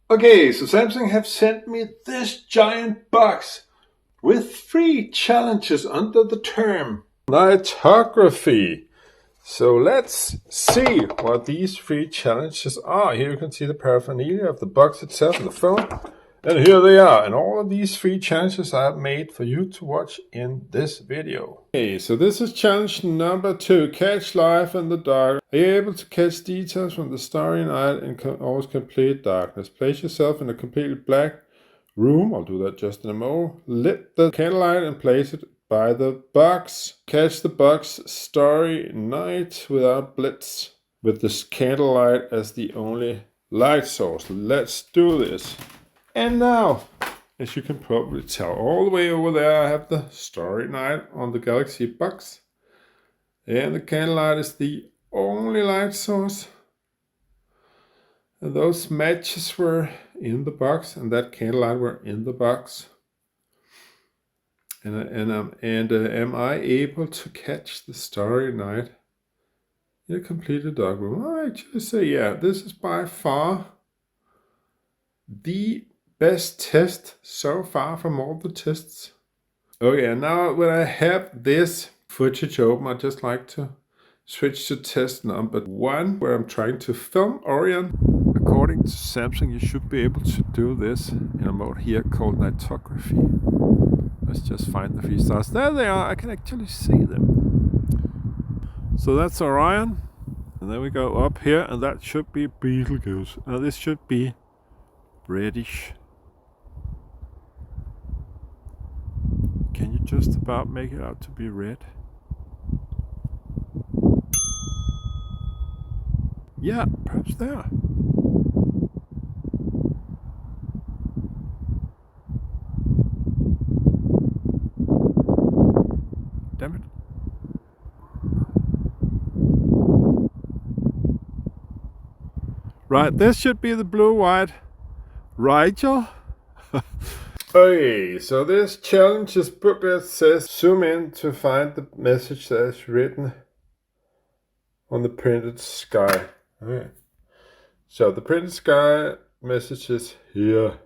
Okay, so Samsung have sent me this giant box with 3 challenges under the term Nightography. So let's see what these 3 challenges are. Here you can see the paraphernalia of the box itself and the phone. And here they are. And all of these 3 challenges I have made for you to watch in this video. Okay, so this is challenge number 2. Catch life in the dark. Are you able to catch details from the starry night in almost complete darkness? Place yourself in a completely black room. I'll do that just in a moment. Lit the candlelight and place it by the box. Catch the box starry night without blitz, with the candlelight as the only light source. Let's do this. And now, as you can probably tell, all the way over there I have the starry night on the Galaxy box. And the candlelight is the only light source. And those matches were in the box, and that candlelight were in the box. Am I able to catch the starry night in a completely dark room? I actually say, yeah, this is by far the best test so far from all the tests. Okay, and now when I have this footage open, I'd just like to switch to test number 1, where I'm trying to film Orion. According to Samsung, you should be able to do this in a mode here called Nightography. Let's just find the 3 stars. There they are, I can actually see them. So that's Orion. And then we go up here, and that should be Betelgeuse. Now this should be reddish. Can you just about make it out to be red? Yeah, perhaps there. Damn it. Right, this should be the blue-white Rigel. Okay, so this challenge's booklet says zoom in to find the message that is written on the printed sky. Okay. So the printed sky message is here.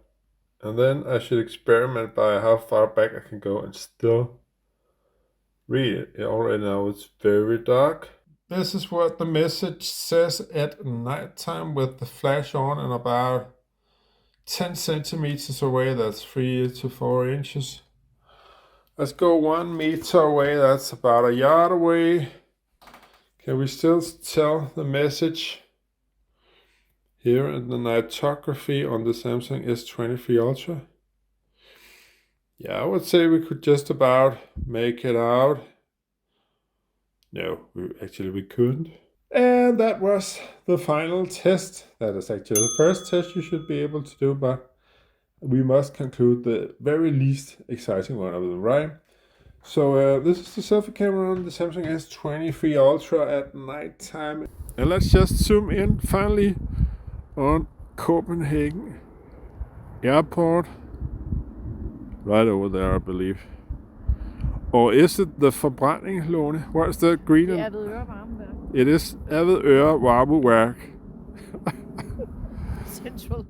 And then I should experiment by how far back I can go and still read it. Already now it's very dark. This is what the message says at nighttime with the flash on and about 10 centimeters away. That's 3 to 4 inches. Let's go 1 meter away. That's about a yard away. Can we still tell the message here in the Nightography on the Samsung S23 Ultra? Yeah, I would say we could just about make it out. No, we couldn't. And that was the final test. That is actually the first test you should be able to do, but we must conclude the very least exciting one of them, right? So this is the selfie camera on the Samsung S23 Ultra at nighttime. And let's just zoom in finally on Copenhagen Airport. Right over there, I believe. Or is it the forbrændingslåne? What is that green? Det er Avedøre Varmeværk. It is Avedøre Varmeværk. Central.